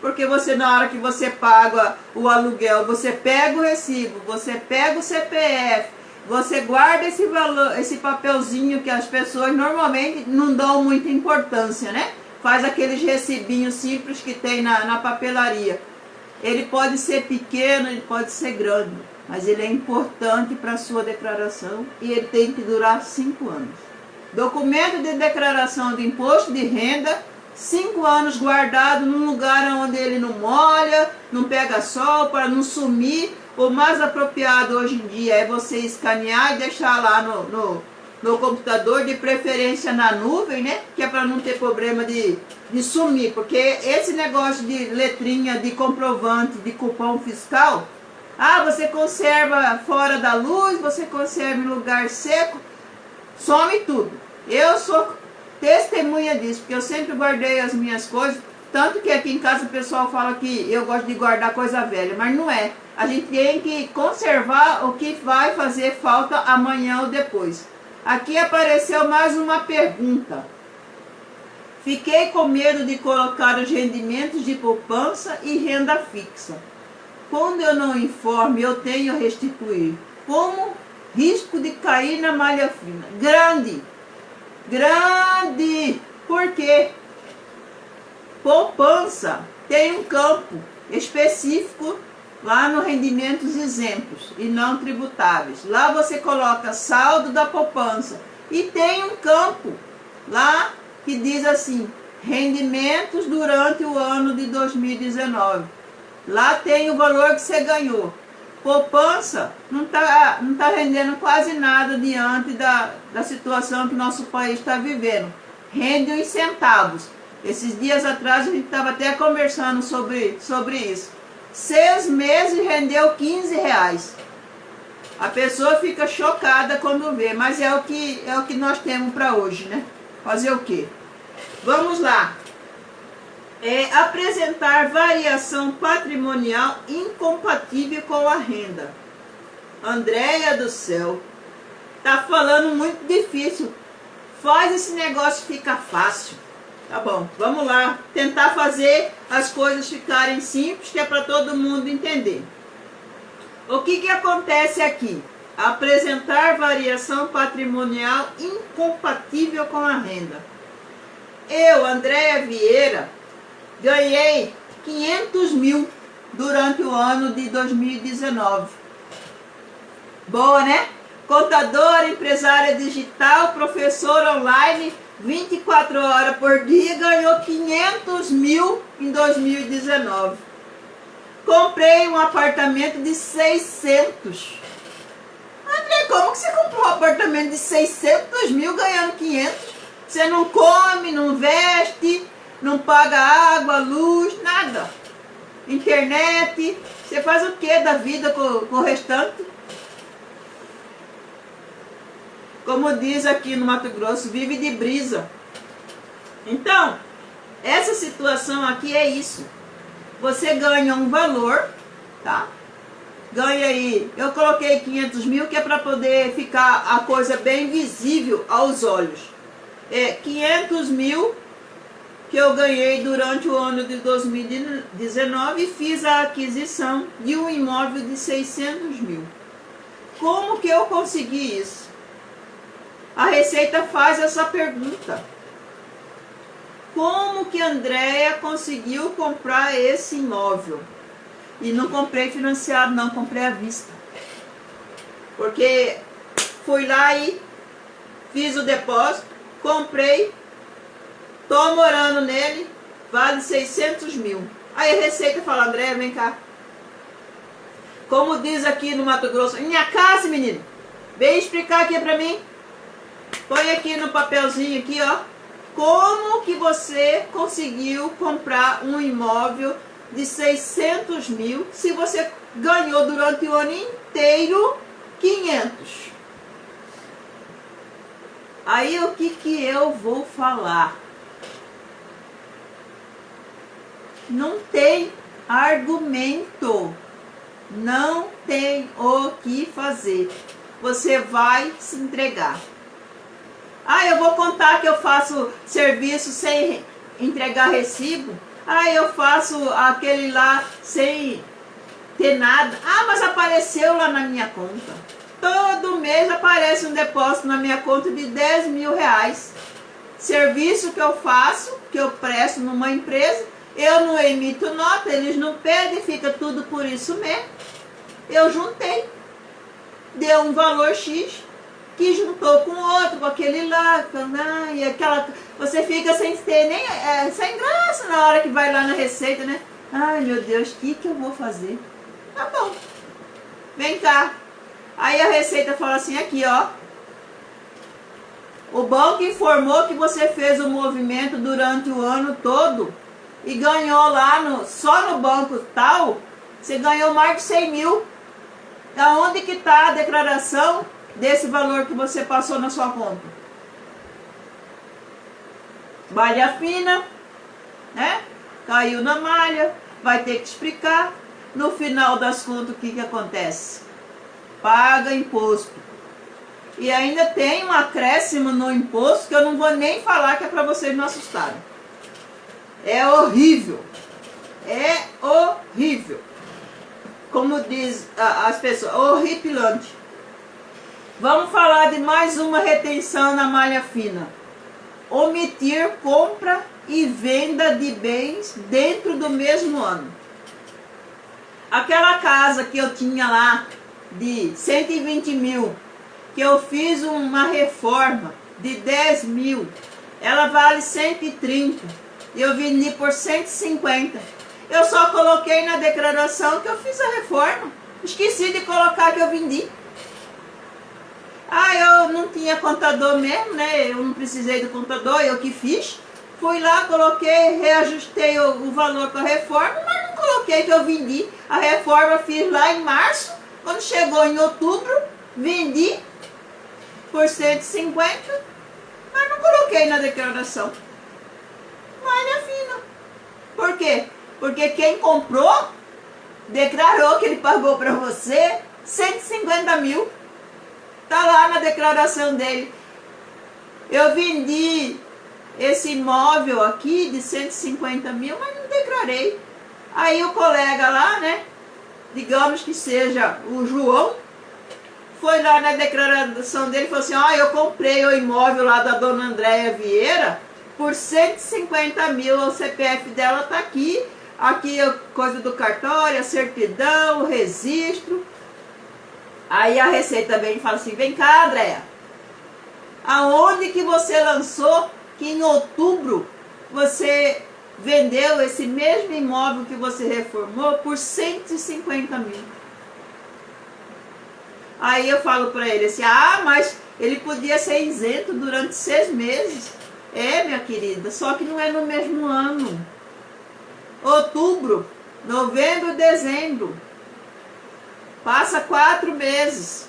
Speaker 1: Porque você, na hora que você paga o aluguel, você pega o recibo, você pega o CPF, você guarda esse valor, esse papelzinho que as pessoas normalmente não dão muita importância, né? Faz aqueles recibinhos simples que tem na papelaria. Ele pode ser pequeno, ele pode ser grande, mas ele é importante para a sua declaração e ele tem que durar 5 anos. Documento de declaração de imposto de renda, 5 anos guardado num lugar onde ele não molha, não pega sol, para não sumir. O mais apropriado hoje em dia é você escanear e deixar lá no computador, de preferência na nuvem, né? Que é para não ter problema de sumir, porque esse negócio de letrinha de comprovante de cupom fiscal, você conserva fora da luz, você conserva em lugar seco, some tudo. Eu sou testemunha disso, porque eu sempre guardei as minhas coisas, tanto que aqui em casa o pessoal fala que eu gosto de guardar coisa velha, mas não é. A gente tem que conservar o que vai fazer falta amanhã ou depois. Aqui apareceu mais uma pergunta. Fiquei com medo de colocar os rendimentos de poupança e renda fixa. Quando eu não informo, eu tenho a restituir. Como risco de cair na malha fina? Grande! Grande! Por quê? Poupança tem um campo específico lá no rendimentos isentos e não tributáveis. Lá você coloca saldo da poupança e tem um campo lá que diz assim, rendimentos durante o ano de 2019. Lá tem o valor que você ganhou. Poupança não tá rendendo quase nada diante da situação que nosso país está vivendo. Rende uns centavos. Esses dias atrás a gente estava até conversando sobre isso. 6 meses rendeu R$15. A pessoa fica chocada quando vê, mas é o que nós temos para hoje, né? Fazer o quê? Vamos lá. Apresentar variação patrimonial incompatível com a renda. Andréia do céu, tá falando muito difícil. Faz esse negócio ficar fácil. Tá bom, vamos lá. Tentar fazer as coisas ficarem simples, que é para todo mundo entender. O que acontece aqui? Apresentar variação patrimonial incompatível com a renda. Eu, Andréia Vieira, ganhei 500 mil durante o ano de 2019. Boa, né? Contadora, empresária digital, professor online, 24 horas por dia, ganhou 500 mil em 2019. Comprei um apartamento de 600. André, como que você comprou um apartamento de 600 mil ganhando 500? Você não come, não veste, não paga água, luz, nada. Internet. Você faz o que da vida com o restante? Como diz aqui no Mato Grosso, vive de brisa. Então, essa situação aqui é isso. Você ganha um valor, tá? Ganha aí, eu coloquei 500 mil, que é para poder ficar a coisa bem visível aos olhos. 500 mil que eu ganhei durante o ano de 2019 e fiz a aquisição de um imóvel de 600 mil. Como que eu consegui isso? A Receita faz essa pergunta. Como que a Andréia conseguiu comprar esse imóvel? E não comprei financiado, não, comprei à vista. Porque fui lá e fiz o depósito, comprei, tô morando nele, vale 600 mil. Aí a Receita fala, Andréia, vem cá. Como diz aqui no Mato Grosso, minha casa, menino, vem explicar aqui pra mim. Põe aqui no papelzinho aqui, ó. Como que você conseguiu comprar um imóvel de 600 mil se você ganhou durante o ano inteiro 500? Aí o que eu vou falar? Não tem argumento. Não tem o que fazer. Você vai se entregar. Eu vou contar que eu faço serviço sem entregar recibo. Eu faço aquele lá sem ter nada. Mas apareceu lá na minha conta. Todo mês aparece um depósito na minha conta de 10 mil reais. Serviço que eu faço, que eu presto numa empresa, eu não emito nota, eles não pedem, fica tudo por isso mesmo. Eu juntei. Deu um valor X. Que juntou com outro, com aquele lá, e aquela, você fica sem ter nem, sem graça na hora que vai lá na Receita, né? Ai, meu Deus, o que eu vou fazer? Tá bom, vem cá. Aí a Receita fala assim, aqui ó, o banco informou que você fez o movimento durante o ano todo e ganhou lá, só no banco tal, você ganhou mais de 100 mil. Aonde que está a declaração desse valor que você passou na sua conta? Malha fina, né? Caiu na malha, vai ter que explicar. No final das contas, o que acontece? Paga imposto. E ainda tem um acréscimo no imposto que eu não vou nem falar, que é para vocês não assustarem. É horrível. É horrível. Como diz as pessoas, horripilante. Vamos falar de mais uma retenção na malha fina. Omitir compra e venda de bens dentro do mesmo ano. Aquela casa que eu tinha lá de 120 mil, que eu fiz uma reforma de 10 mil, ela vale 130, e eu vendi por 150. Eu só coloquei na declaração que eu fiz a reforma. Esqueci de colocar que eu vendi. Ah, eu não tinha contador mesmo, né? Eu não precisei do contador, eu que fiz. Fui lá, coloquei, reajustei o valor com a reforma, mas não coloquei que eu vendi. A reforma fiz lá em março, quando chegou em outubro, vendi por 150, mas não coloquei na declaração. Malha fina. Por quê? Porque quem comprou, declarou que ele pagou para você 150 mil. Está lá na declaração dele. Eu vendi esse imóvel aqui de 150 mil, mas não declarei. Aí o colega lá, né, digamos que seja o João, foi lá na declaração dele e falou assim, eu comprei o imóvel lá da dona Andréia Vieira por 150 mil, o CPF dela está aqui, aqui a coisa do cartório, a certidão, o registro. Aí a Receita vem e fala assim, vem cá, Andréia, aonde que você lançou que em outubro você vendeu esse mesmo imóvel que você reformou por 150 mil? Aí eu falo para ele assim, mas ele podia ser isento durante 6 meses. É, minha querida, só que não é no mesmo ano. Outubro, novembro, dezembro. Passa 4 meses,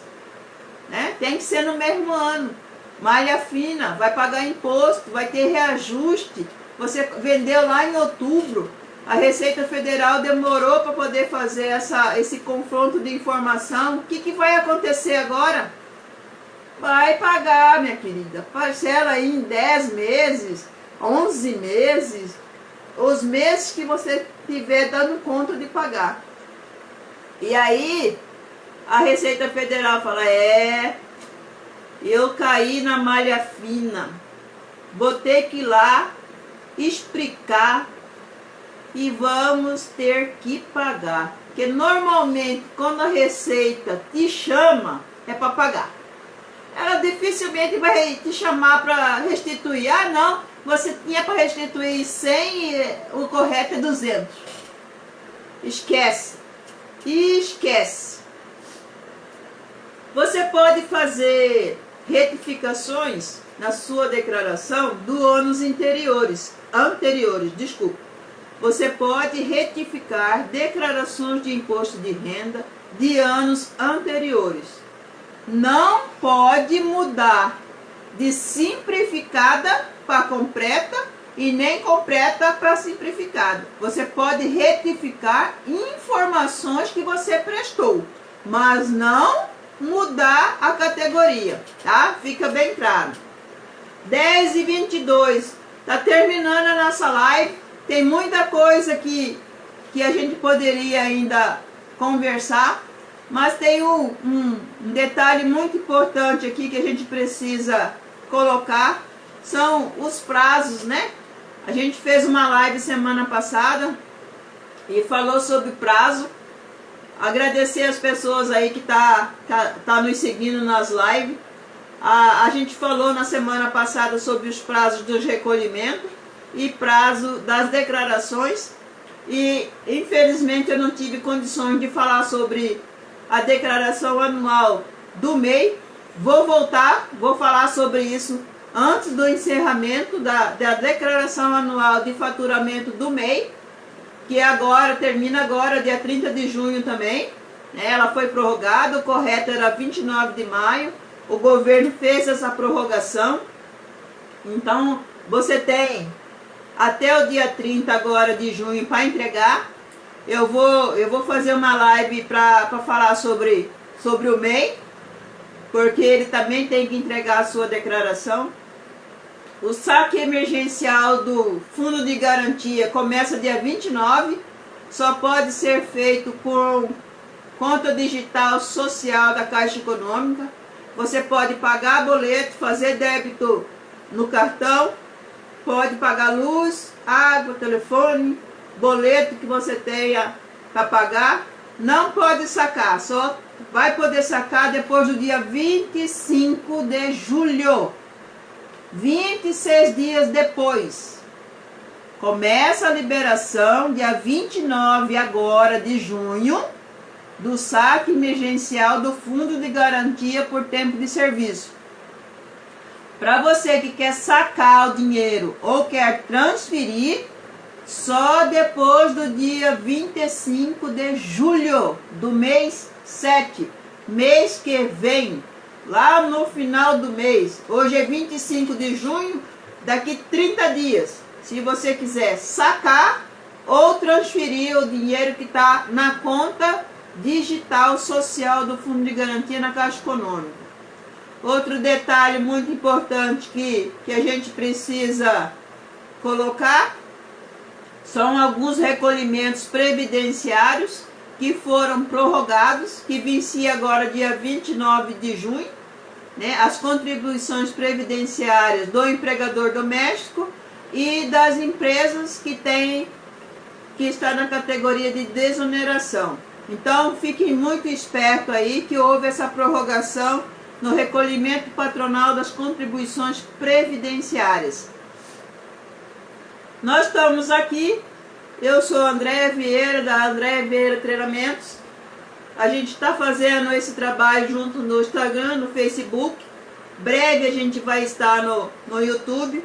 Speaker 1: né? Tem que ser no mesmo ano. Malha fina, vai pagar imposto, vai ter reajuste. Você vendeu lá em outubro, a Receita Federal demorou para poder fazer esse confronto de informação. O que vai acontecer agora? Vai pagar, minha querida. Parcela aí em 10 meses, 11 meses, os meses que você estiver dando conta de pagar. E aí, a Receita Federal fala, eu caí na malha fina, vou ter que ir lá explicar e vamos ter que pagar. Porque normalmente, quando a Receita te chama, é para pagar. Ela dificilmente vai te chamar para restituir. Não, você tinha para restituir 100, o correto é 200. Esquece. Esquece. Você pode fazer retificações na sua declaração do anos anteriores. Você pode retificar declarações de imposto de renda de anos anteriores. Não pode mudar de simplificada para completa e nem completa para simplificada. Você pode retificar informações que você prestou, mas não mudar a categoria, tá? Fica bem claro. 10h22, tá terminando a nossa live. Tem muita coisa que a gente poderia ainda conversar, mas tem um detalhe muito importante aqui que a gente precisa colocar, são os prazos, né? A gente fez uma live semana passada e falou sobre prazo. Agradecer as pessoas aí que tá nos seguindo nas lives. A gente falou na semana passada sobre os prazos dos recolhimentos e prazo das declarações. E infelizmente eu não tive condições de falar sobre a declaração anual do MEI. Vou voltar, vou falar sobre isso antes do encerramento da declaração anual de faturamento do MEI, que termina agora, dia 30 de junho também. Ela foi prorrogada, o correto era 29 de maio, o governo fez essa prorrogação. Então, você tem até o dia 30 agora de junho para entregar. Eu vou fazer uma live para falar sobre o MEI, porque ele também tem que entregar a sua declaração. O saque emergencial do Fundo de Garantia começa dia 29, só pode ser feito com conta digital social da Caixa Econômica. Você pode pagar boleto, fazer débito no cartão, pode pagar luz, água, telefone, boleto que você tenha para pagar. Não pode sacar, só vai poder sacar depois do dia 25 de julho. 26 dias depois. Começa a liberação dia 29 agora de junho. do saque emergencial do Fundo de Garantia por Tempo de Serviço. Para você que quer sacar o dinheiro ou quer transferir, só depois do dia 25 de julho do mês 7, mês que vem, lá no final do mês. Hoje é 25 de junho, daqui 30 dias. Se você quiser sacar ou transferir o dinheiro que está na conta digital social do Fundo de Garantia na Caixa Econômica. Outro detalhe muito importante que a gente precisa colocar são alguns recolhimentos previdenciários que foram prorrogados, que vencia agora dia 29 de junho, né, as contribuições previdenciárias do empregador doméstico e das empresas que está na categoria de desoneração. Então, fiquem muito espertos aí que houve essa prorrogação no recolhimento patronal das contribuições previdenciárias. Nós estamos aqui, eu sou Andréia Vieira, da Andréia Vieira Treinamentos. A gente está fazendo esse trabalho junto no Instagram, no Facebook. Breve a gente vai estar no YouTube.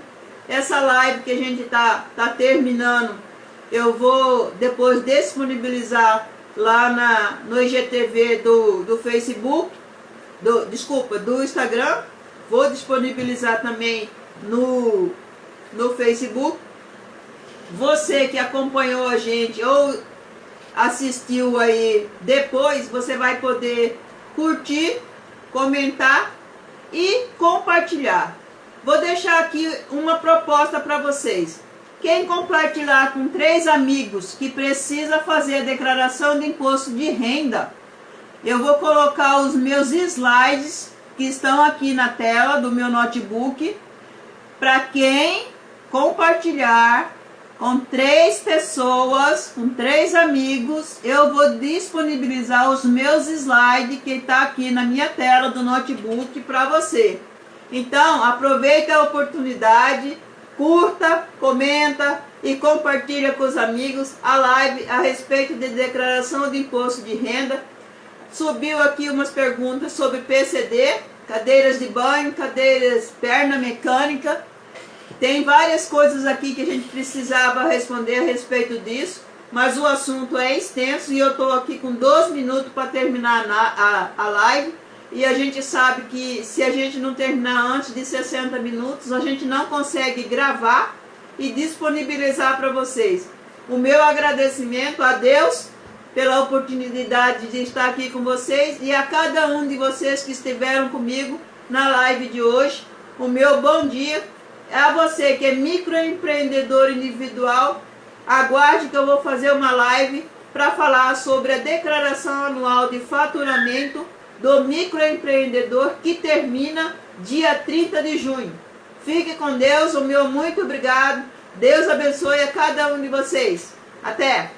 Speaker 1: Essa live que a gente está terminando, eu vou depois disponibilizar lá no IGTV do Facebook, do Instagram. Vou disponibilizar também no Facebook. Você que acompanhou a gente ou assistiu aí depois, você vai poder curtir, comentar e compartilhar. Vou deixar aqui uma proposta para vocês. Quem compartilhar com 3 amigos que precisa fazer a declaração de imposto de renda, eu vou colocar os meus slides que estão aqui na tela do meu notebook. Para quem compartilhar com 3 pessoas, com 3 amigos, eu vou disponibilizar os meus slides que está aqui na minha tela do notebook para você. Então, aproveita a oportunidade, curta, comenta e compartilha com os amigos a live a respeito de declaração de imposto de renda. Subiu aqui umas perguntas sobre PCD, cadeiras de banho, cadeiras perna mecânica. Tem várias coisas aqui que a gente precisava responder a respeito disso, mas o assunto é extenso e eu estou aqui com 2 minutos para terminar a live. E a gente sabe que se a gente não terminar antes de 60 minutos, a gente não consegue gravar e disponibilizar para vocês. O meu agradecimento a Deus pela oportunidade de estar aqui com vocês e a cada um de vocês que estiveram comigo na live de hoje. O meu bom dia é a você que é microempreendedor individual. Aguarde que eu vou fazer uma live para falar sobre a declaração anual de faturamento do microempreendedor que termina dia 30 de junho. Fique com Deus, o meu muito obrigado. Deus abençoe a cada um de vocês. Até!